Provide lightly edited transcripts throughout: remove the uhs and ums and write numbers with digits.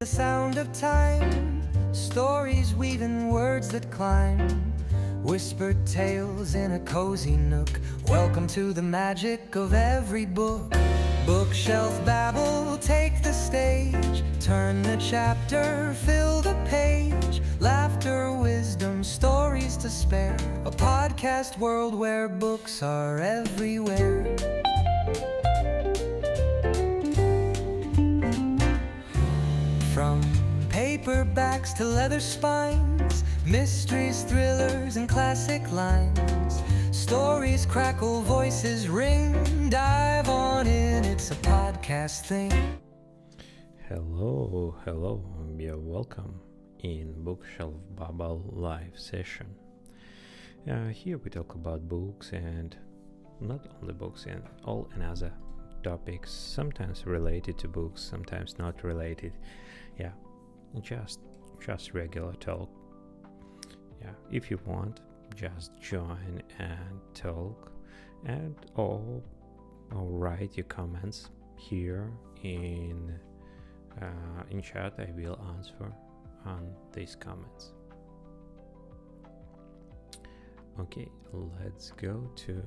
The sound of time, stories weaving words that climb, whispered tales in a cozy nook. Welcome to the magic of every book. Bookshelf Babble, take the stage, turn the chapter, fill the page. Laughter, wisdom, stories to spare. A podcast world where books are everywhere. From paperbacks to leather spines, mysteries, thrillers, and classic lines. Stories crackle, voices ring. Dive on in, it's a podcast thing. Hello, you're welcome in Bookshelf Babble live session. Here we talk about books and not only books and all another topics, sometimes related to books, sometimes not related. Yeah, just regular talk. Yeah, if you want, just join and talk, and or write your comments here in chat. I will answer on these comments. Okay, let's go to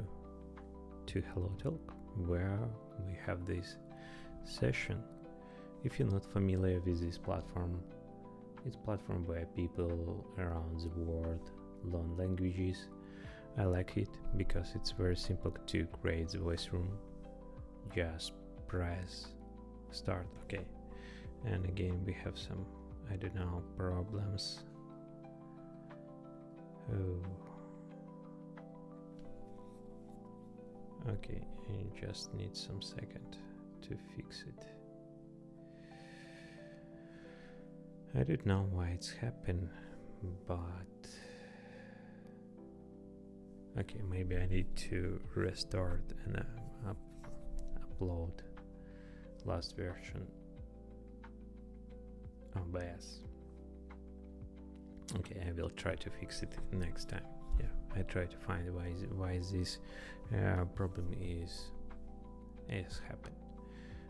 Hello Talk, where we have this session. If you're not familiar with this platform, it's a platform where people around the world learn languages. I like it because it's very simple to create the voice room. Just press start. Okay, and again we have some, I don't know, problems. Okay, you just need some second to fix it. I don't know why it's happened, but okay, maybe I need to restart and upload last version of OBS. Okay, I will try to fix it next time. Yeah, I try to find why this problem is happened.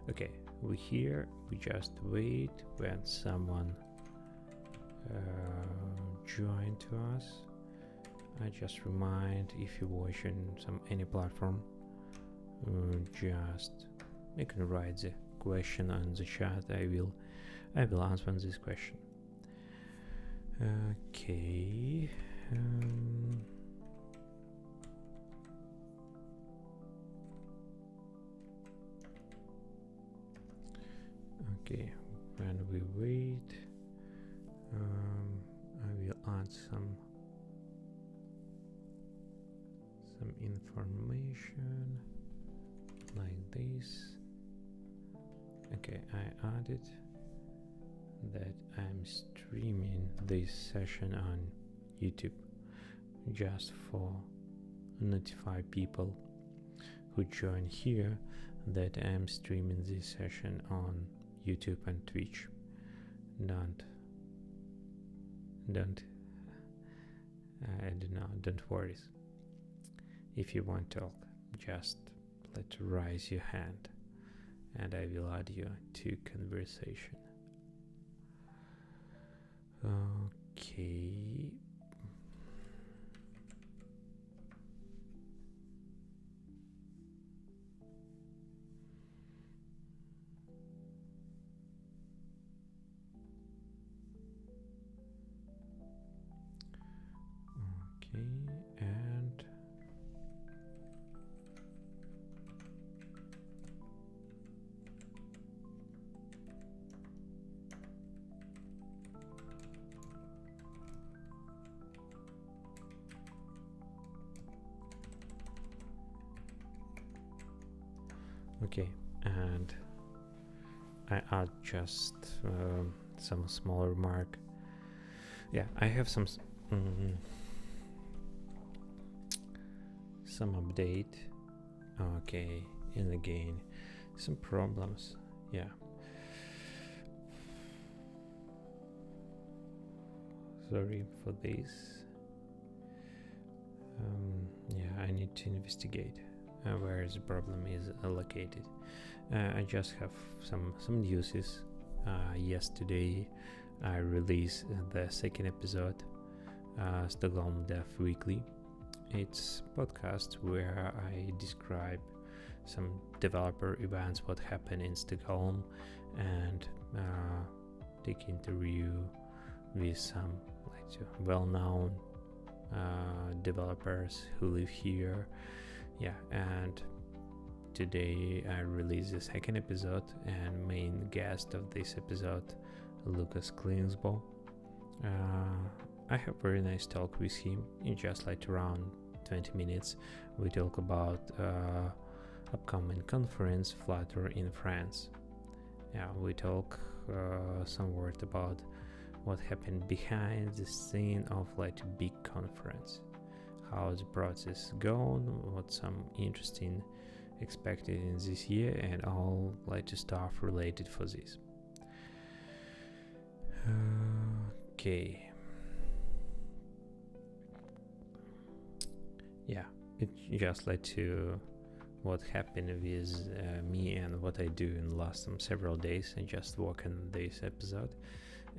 Okay, we just wait when someone join to us. I just remind, if you're watching any platform, just you can write the question on the chat. I will answer this question. Okay. Okay, when we wait, I will add some information like this. Okay, I added that I'm streaming this session on YouTube, just for notify people who join here that I'm streaming this session on YouTube and Twitch. Don't worry. If you want to talk, just raise your hand and I will add you to conversation. Okay. And okay, and I add just some small remark. Yeah, I have some update. Okay, and again some problems. Yeah, sorry for this. Yeah, I need to investigate where the problem is located. I just have some news Yesterday I released the second episode, Stockholm Dev Weekly. It's a podcast where I describe some developer events, what happened in Stockholm, and take interview with some well-known developers who live here. And today I release the second episode, and main guest of this episode, Lucas Klingsbo. I have very nice talk with him in just around 20 minutes. We talk about upcoming conference Flutter in France. We talk some word about what happened behind the scene of a big conference, how the process gone, what some interesting expected in this year, and all stuff related for this. Okay. It's just to what happened with me and what I do in the last several days, and just work on this episode.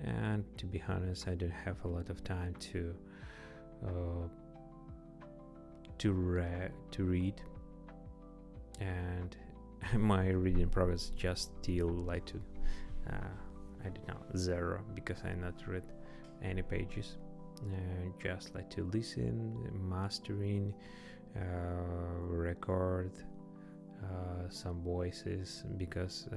And to be honest, I don't have a lot of time to read, and my reading progress just still I don't know, 0, because I not read any pages. Just to listen, mastering, record some voices, because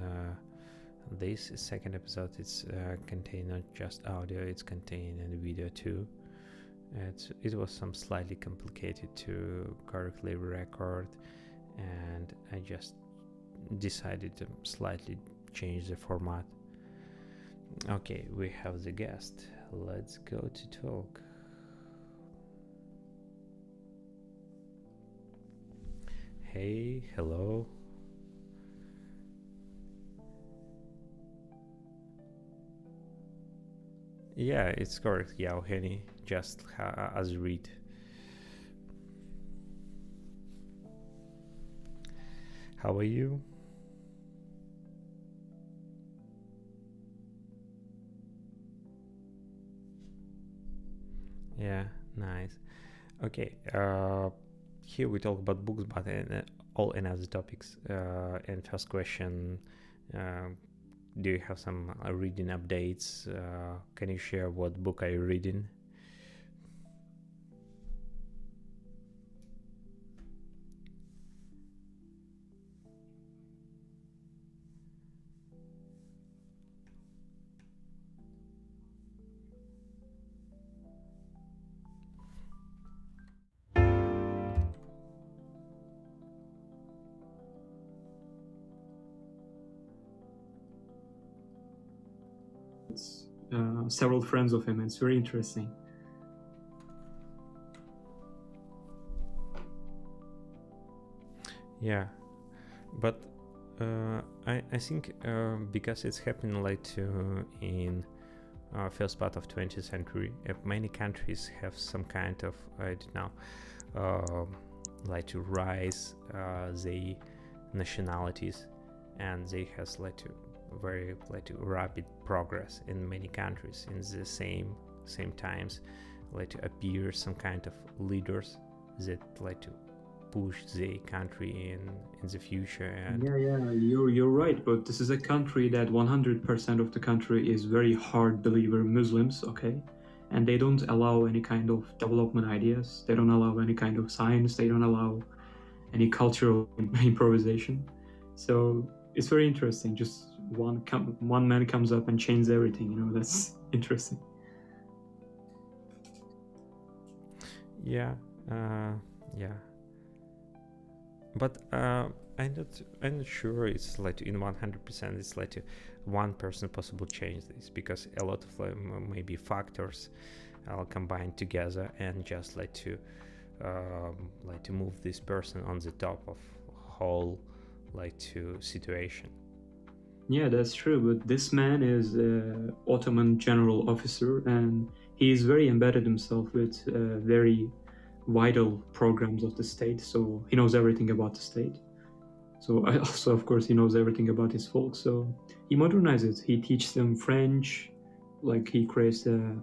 this second episode it's contain not just audio, it's contain and video too. It was some slightly complicated to correctly record, and I just decided to slightly change the format. Okay, we have the guest. Let's go to talk. Hey, hello. Yeah, it's correct. Yeah, Henny, just as read. How are you? Yeah, nice. Okay, here we talk about books, but all another topics. And first question, do you have some reading updates? Can you share what book are you reading? Several friends of him. It's very interesting. Yeah, but I think because it's happening in first part of 20th century, many countries have some kind of I don't know to rise the nationalities, and they has to very rapid progress in many countries in the same times, to appear some kind of leaders that to push the country in the future. And you're right, but this is a country that 100% of the country is very hard believer Muslims, okay, and they don't allow any kind of development ideas, they don't allow any kind of science, they don't allow any cultural improvisation. So it's very interesting. Just one man comes up and changes everything. That's interesting. Yeah. But I'm not sure it's in 100% it's one person possible change this, because a lot of maybe factors combined together, and just to move this person on the top of whole situation. Yeah, that's true. But this man is an Ottoman general officer, and he is very embedded himself with very vital programs of the state. So he knows everything about the state. So also, of course, he knows everything about his folk. So he modernizes. He teaches them French, like he creates a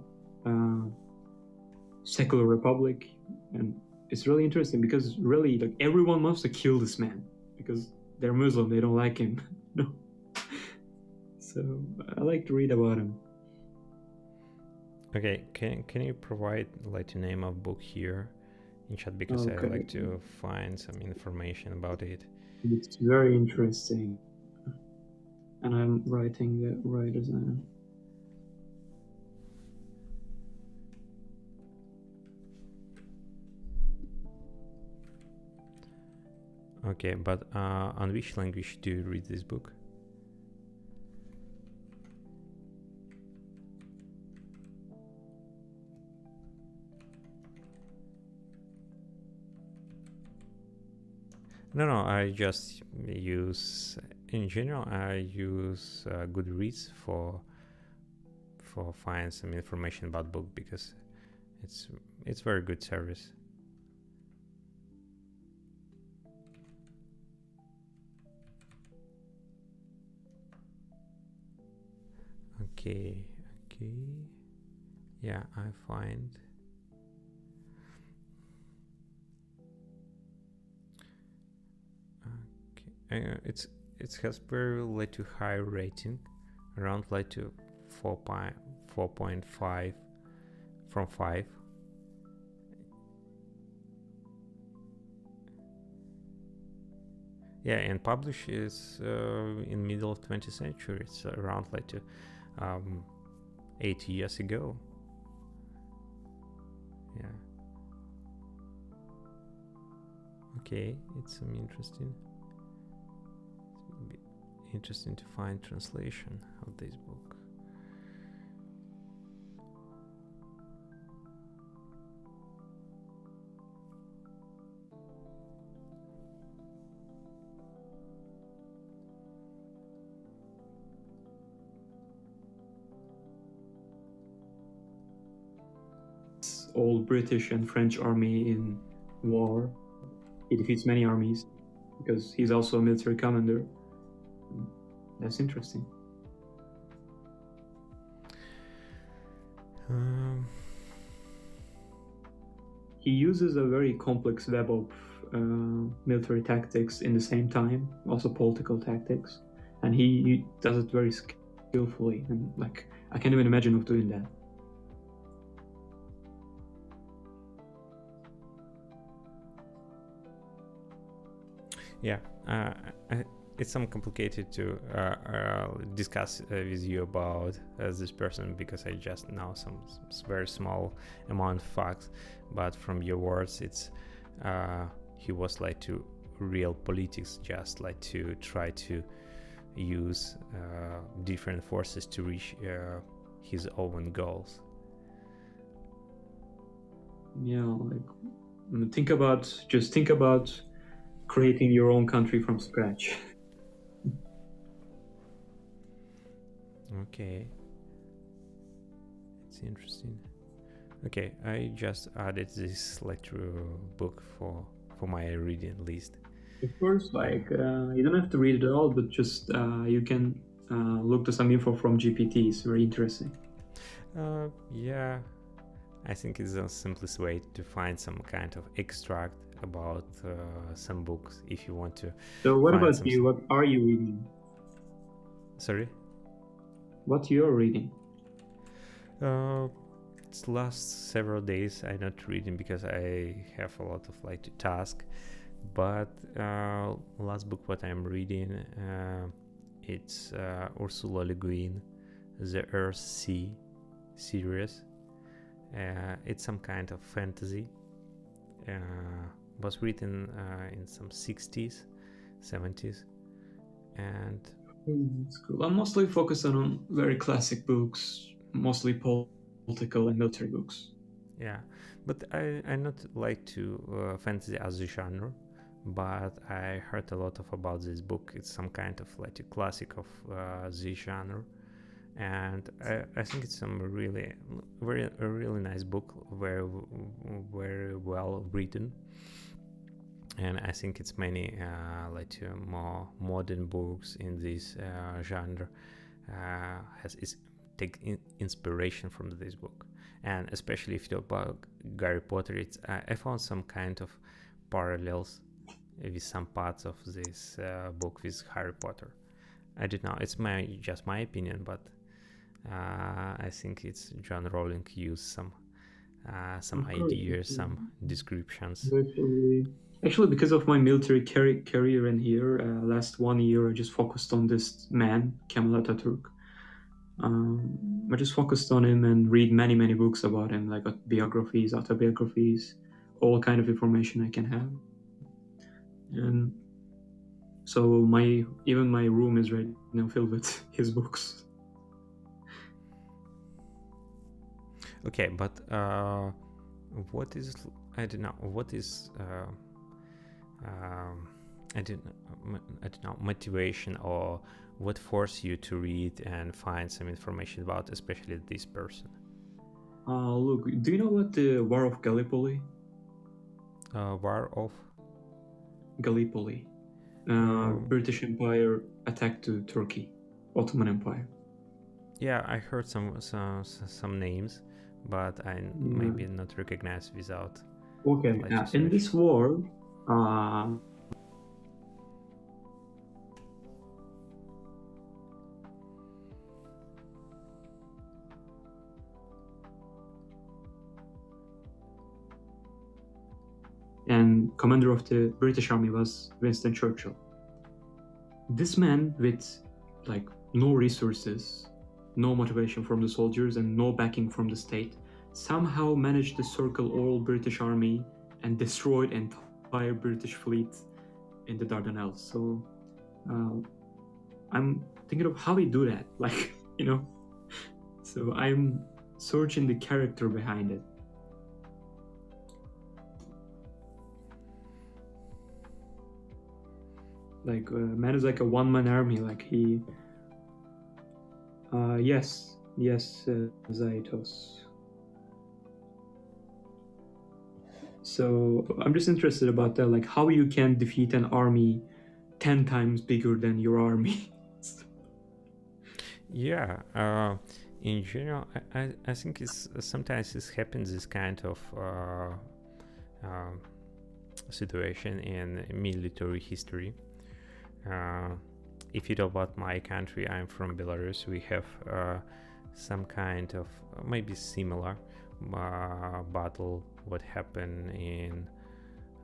secular republic, and it's really interesting because really, like everyone wants to kill this man because they're Muslim. They don't like him. No. So I like to read about him. Okay, can you provide like the name of book here in chat, because I Okay. like to find some information about it. It's very interesting, and I'm writing the writer's name. Okay, but on which language do you read this book? No, I just use, in general, I use Goodreads for find some information about book, because it's very good service. Okay, yeah, I find. Okay, it has very like to high rating, around like to 4.5 from 5. Yeah, and published is in middle of 20th century. It's around like to 8 years ago. Yeah. Okay, it's interesting to find translation of this book. Old British and French army in war. He defeats many armies because he's also a military commander. That's interesting. He uses a very complex web of military tactics in the same time, also political tactics, and he does it very skillfully. And like, I can't even imagine of doing that. Yeah, it's some complicated to discuss with you about this person, because I just know some very small amount of facts, but from your words, it's he was like to real politics, just like to try to use different forces to reach his own goals. Yeah, like think about creating your own country from scratch. Okay, it's interesting. Okay, I just added this book for my reading list. Of course, like you don't have to read it all, but just you can look to some info from GPT. It's very interesting. Yeah, I think it's the simplest way to find some kind of extract about some books if you want to. So what about you? What are you reading? Sorry? What you're reading? It's last several days I not reading because I have a lot of like to task. But last book what I'm reading, it's Ursula Le Guin, The Earth Sea series. It's some kind of fantasy. Was written in some 60s, 70s, and That's cool. I'm mostly focused on very classic books, mostly political and military books. Yeah, but I not like to fantasy as a genre, but I heard a lot of about this book. It's some kind of like a classic of this genre, and I think it's some really a really nice book, very well written, and I think it's many more modern books in this genre take inspiration from this book. And especially if you talk about Harry Potter, I found some kind of parallels with some parts of this book with Harry Potter. I don't know, it's just my opinion, but I think it's John Rowling used some ideas, some descriptions. Actually, because of my military career in here, last 1 year I just focused on this man, Kemal Atatürk. I just focused on him and read many books about him, like biographies, autobiographies, all kind of information I can have. And so even my room is right now filled with his books. Okay, but what is, I don't know, what is I don't know, motivation, or what forced you to read and find some information about especially this person? Look, do you know about the War of Gallipoli? War of Gallipoli. British Empire attacked to Turkey, Ottoman Empire. Yeah, I heard some names, but I maybe not recognize without. Okay, in this war, and commander of the British Army was Winston Churchill. This man with like no resources, no motivation from the soldiers, and no backing from the state, somehow managed to circle all British Army and destroyed entire British fleet in the Dardanelles. So I'm thinking of how he do that, like, you know. So I'm searching the character behind it. Like man is like a one-man army, like he yes Zaitos. So I'm just interested about that, like how you can defeat an army 10 times bigger than your army. Yeah, in general, I think sometimes this happens, this kind of situation in military history. If you talk about my country, I'm from Belarus. We have some kind of maybe similar battle what happened in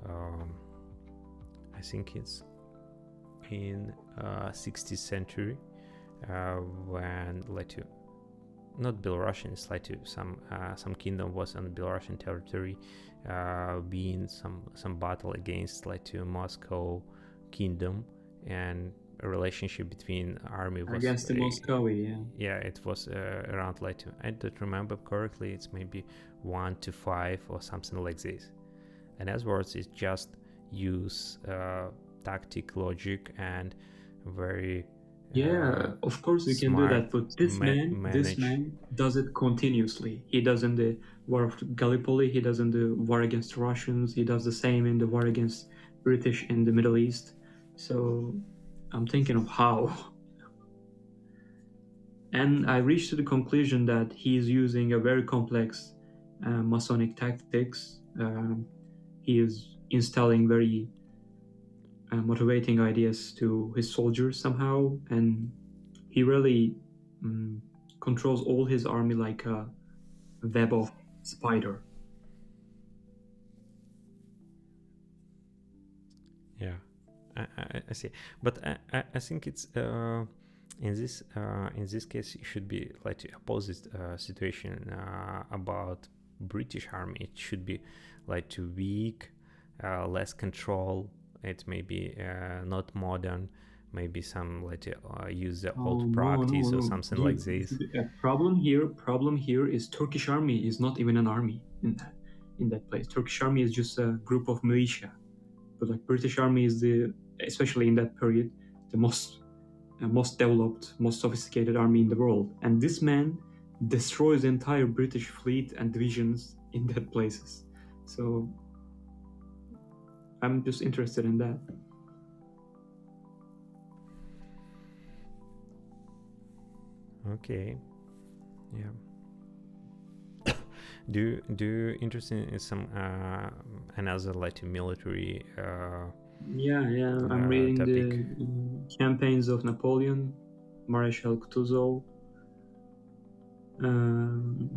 I think it's in 60th century when not Belarusian, it's some kingdom was on Belarusian territory, being some battle against Moscow kingdom, and a relationship between army was against the Muscovy, yeah, it was around I don't remember correctly, it's maybe 1-5 or something like this. And afterwards it's just use tactic, logic, and very of course we can do that, but this man does it continuously. He does in the War of Gallipoli, he does in the war against Russians, he does the same in the war against British in the Middle East. So I'm thinking of how. And I reached to the conclusion that he's using a very complex Masonic tactics. He is installing very motivating ideas to his soldiers somehow, and he really controls all his army like a web of spider. Yeah, I see, but I think it's in this case it should be the opposite situation about British army. It should be too weak, less control. It may be not modern, maybe some use the old practice or something like this. Problem here is Turkish army is not even an army in that place. Turkish army is just a group of militia. But British army is especially in that period, the most developed, most sophisticated army in the world. And this man destroys the entire British fleet and divisions in that places. So I'm just interested in that. Okay. Yeah. Do you interested in some another like military Yeah, I'm reading topic? the campaigns of Napoleon, Marshal Kutuzov.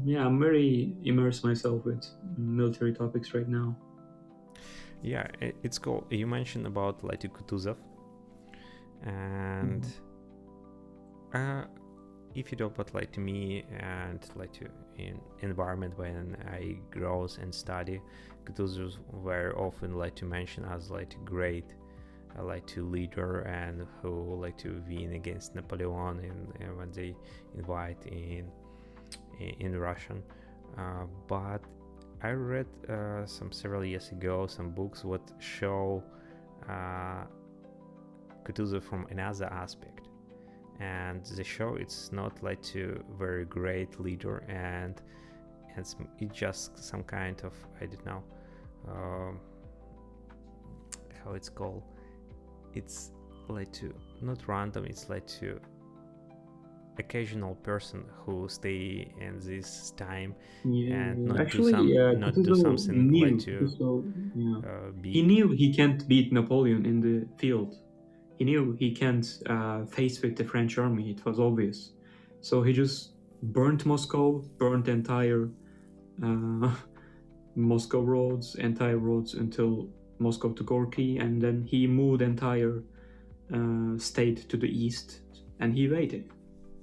Yeah, I'm very immersed myself with military topics right now. Yeah, it's cool. You mentioned about like Kutuzov, and if you don't but like to me and like to in environment when I grow and study, Kutuzov were often like to mention as like great like to leader and who like to win against Napoleon in when they invite in Russian. But I read some several years ago some books what show Kutuzov from another aspect, and the show it's not like to very great leader, and it's just some kind of I don't know how it's called. It's like to not random. It's like to occasional person who stay in this time and not do Kutuzov something like knew. to Yeah. He be. knew he can't beat Napoleon in the field. He knew he can't face with the French army. It was obvious. So he just burnt Moscow, burnt entire Moscow roads, entire roads until Moscow to Gorky, and then he moved entire state to the east, and he waited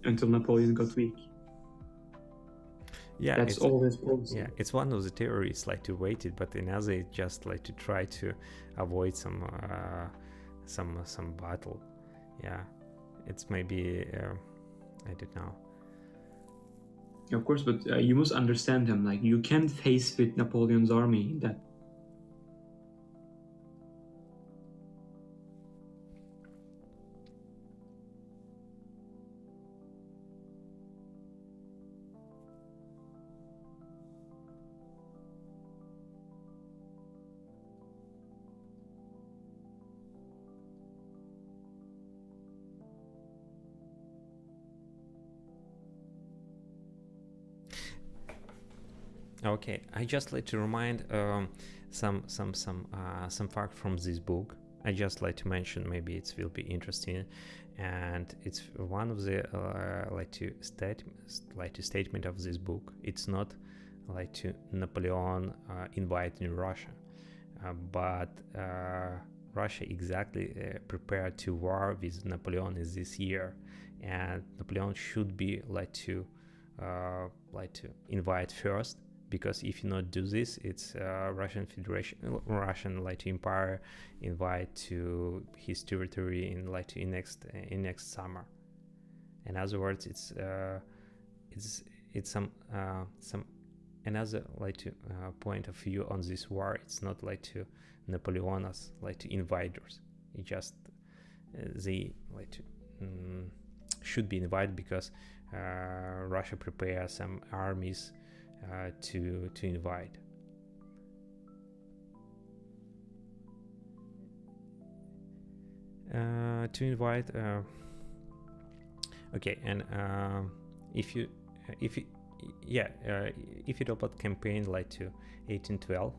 until Napoleon got weak. Yeah, That's all his policy. Yeah, it's one of the theories like to wait it, but another is just like to try to avoid some battle. Yeah, it's maybe I don't know. Of course, but you must understand him. Like you can't face with Napoleon's army that. Okay, I just like to remind some fact from this book. I just like to mention, maybe it will be interesting, and it's one of the statement of this book. It's not like to Napoleon inviting Russia, but Russia exactly prepared to war with Napoleon is this year, and Napoleon should be to invite first, because if you not do this, it's Russian Federation, Russian Empire invite to his territory in next summer. In other words, it's some another point of view on this war. It's not to Napoleon as to invaders. It just they should be invited because Russia prepares some armies to invite. Okay, and if you talk about campaign to 1812,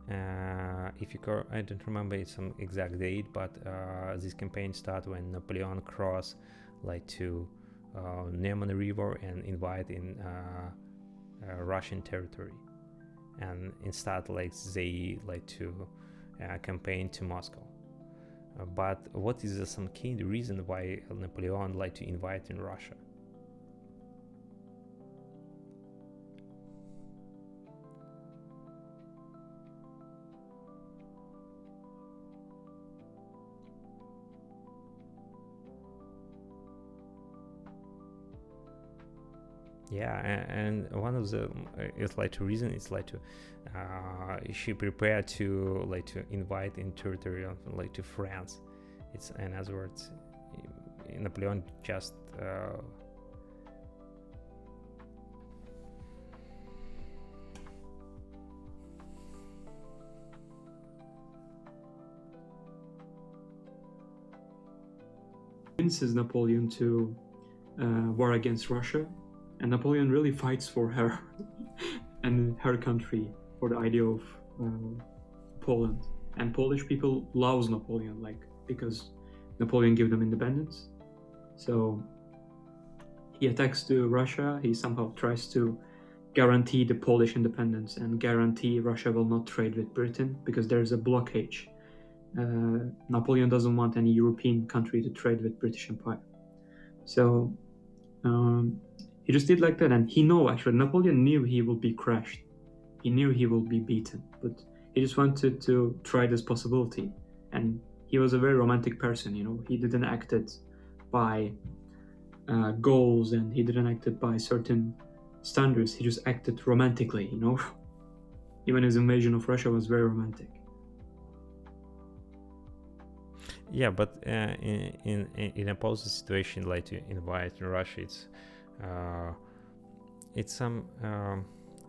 I don't remember some exact date, but this campaign started when Napoleon crossed to Neman River and invite in Russian territory, and instead they to campaign to Moscow. But what is some key reason why Napoleon to invite in Russia? Yeah, and one of the is reason is to she prepared to to invite in territory of to France. It's in other words, Napoleon just convinces Napoleon to war against Russia, and Napoleon really fights for her and her country, for the idea of Poland. And Polish people loves Napoleon, like, because Napoleon gave them independence. So he attacks to Russia. He somehow tries to guarantee the Polish independence and guarantee Russia will not trade with Britain because there's a blockage. Napoleon doesn't want any European country to trade with British Empire. So he just did like that, and Napoleon knew he will be crushed. He knew he will be beaten, but he just wanted to try this possibility. And he was a very romantic person, he didn't act it by goals, and he didn't act it by certain standards. He just acted romantically, Even his invasion of Russia was very romantic. Yeah, but in a positive situation, like to invite Russia, it's some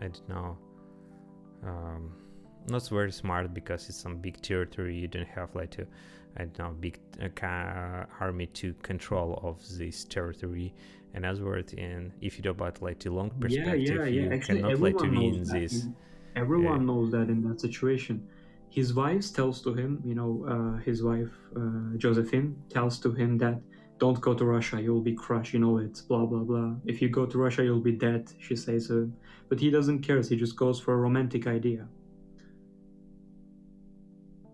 I don't know, not very smart, because it's some big territory. You don't have like to, I don't know, big army to control of this territory. And as well, if you talk about like the long perspective, you Actually, cannot like to win knows this. Everyone knows that in that situation. His wife tells to him, his wife Josephine tells to him that don't go to Russia, you'll be crushed, it's blah blah blah. If you go to Russia, you'll be dead, she says. But he doesn't care. He just goes for a romantic idea.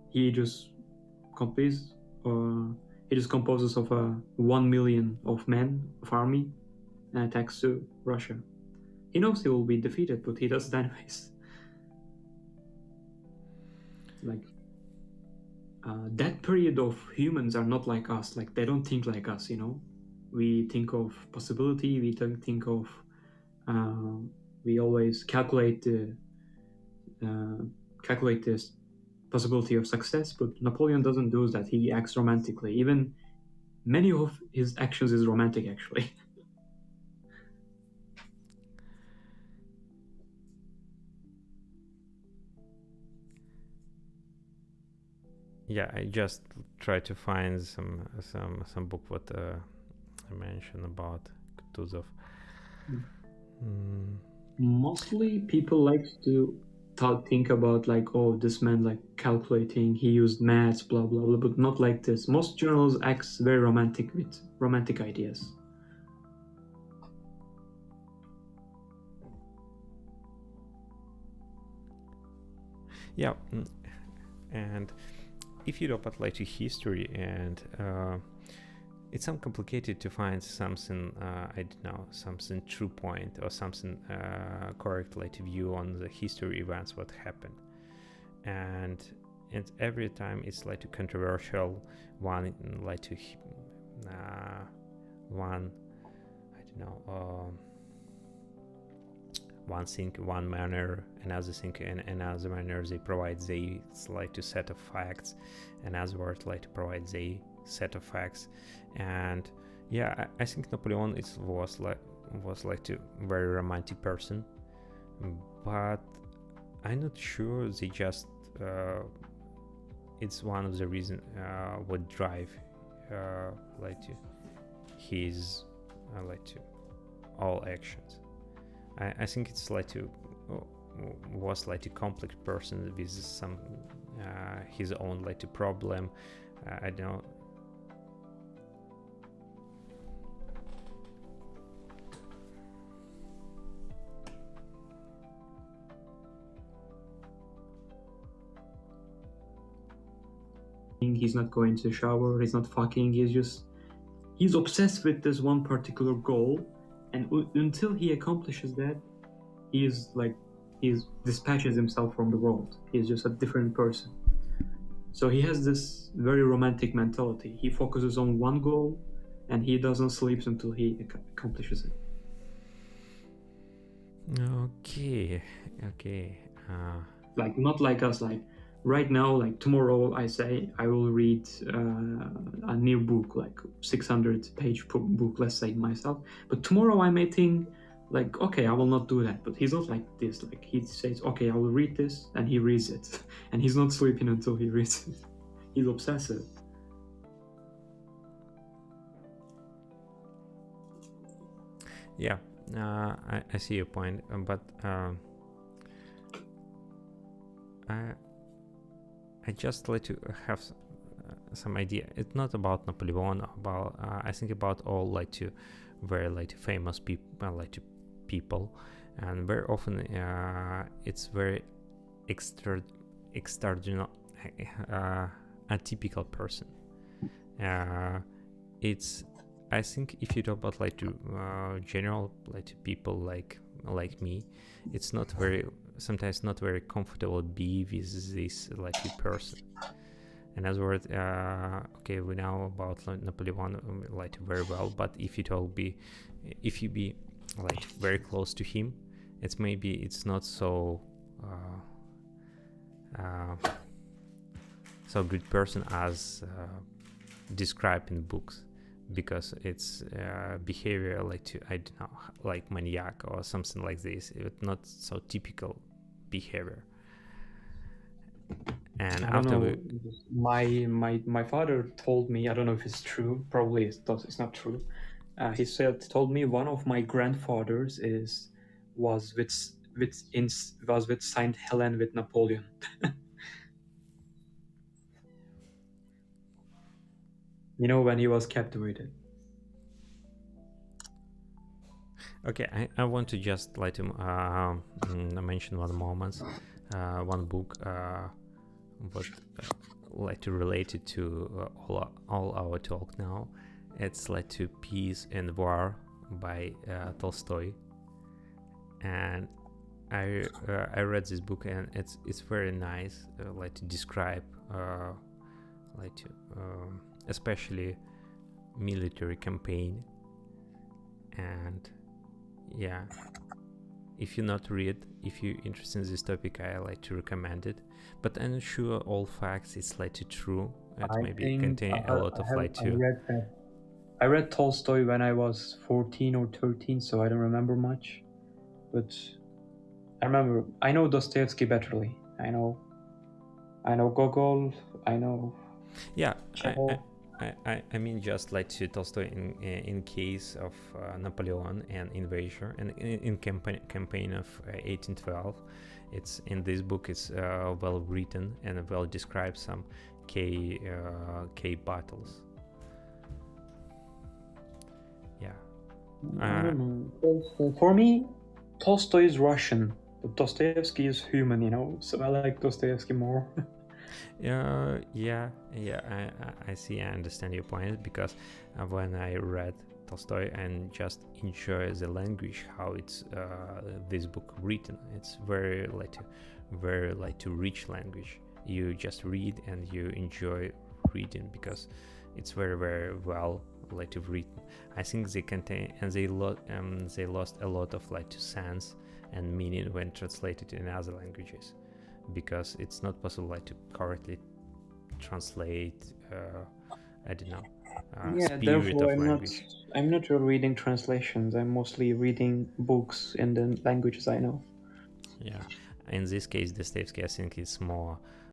He just composes of 1 million of men of army and attacks to Russia. He knows he will be defeated, but he does it anyways. Like that period of humans are not like us. Like they don't think like us. We think of possibility. We don't think of. We always calculate this possibility of success. But Napoleon doesn't do that. He acts romantically. Even many of his actions is romantic, actually. Yeah, I just try to find some book what I mentioned about Kutuzov. Mostly people like to think about like, oh, this man like calculating, he used maths, blah blah blah, but not like this. Most journals acts very romantic with romantic ideas. Yeah, and if you look at like history, and it's some complicated to find something, I don't know, something true point or something correct like view on the history events what happened, and every time it's like a controversial one, like to one, I don't know, one thing, one manner, another thing, and another manner. They provide they like to set of facts, another word like to provide they set of facts. And yeah, I think Napoleon was like a very romantic person, but I'm not sure they just it's one of the reason what drive like to his like to all actions. I think it's like to was like a complex person with some his own like a problem. I don't know. He's not going to shower, he's not fucking, he's obsessed with this one particular goal, and until he accomplishes that, he dispatches himself from the world. He's just a different person. So he has this very romantic mentality. He focuses on one goal and he doesn't sleep until he accomplishes it. Okay. Like not like us, like right now, like tomorrow I say I will read a new book, like 600-page book, let's say myself, but tomorrow I may think like, okay, I will not do that. But he's not like this. Like he says, okay, I will read this, and he reads it, and he's not sleeping until he reads it. He's obsessive. Yeah, I see your point, but I just like to have some idea. It's not about Napoleon, about I think about all like to very like famous people, people, and very often it's very extraordinary, atypical person. It's I think if you talk about like to general like to people like me, it's not very sometimes not very comfortable be with this like person. In other words, okay, we know about like, Napoleon like very well, but if you be like very close to him, it's maybe it's not so so good person as described in books, because it's behavior like to I don't know like maniac or something like this. It's not so typical behavior. And I don't after know. My father told me, I don't know if it's true. Probably it's not true. He told me one of my grandfathers was with Saint Helen with Napoleon. You know, when he was captivated. Okay, I want to just like to mention one moment, one book, what like to relate it to all our talk now. It's like to Peace and War by Tolstoy, and I read this book, and it's very nice, like to describe like to especially military campaign. And yeah, if you not read, if you're interested in this topic, I like to recommend it, but I'm not sure all facts it's like to true. It maybe contain a lot of like to I read Tolstoy when I was 14 or 13, so I don't remember much. But I know Dostoevsky betterly. I know Gogol. I know. yeah. Chekhov. I mean just like to Tolstoy in case of Napoleon and invasion, and in campaign of 1812. It's in this book. It's well written and well describes some key battles. Yeah. I don't know. For me, Tolstoy is Russian, but Dostoevsky is human. You know, so I like Dostoevsky more. Yeah. I see. I understand your point, because when I read Tolstoy and just enjoy the language, how it's this book written. It's very like to rich language. You just read and you enjoy reading, because it's very very well like to written. I think they contain and they lost a lot of like to sense and meaning when translated in other languages, because it's not possible like to correctly translate I don't know Yeah, spirit therefore of language. I'm not really reading translations. I'm mostly reading books in the languages I know. Yeah, in this case Dostoevsky I think is more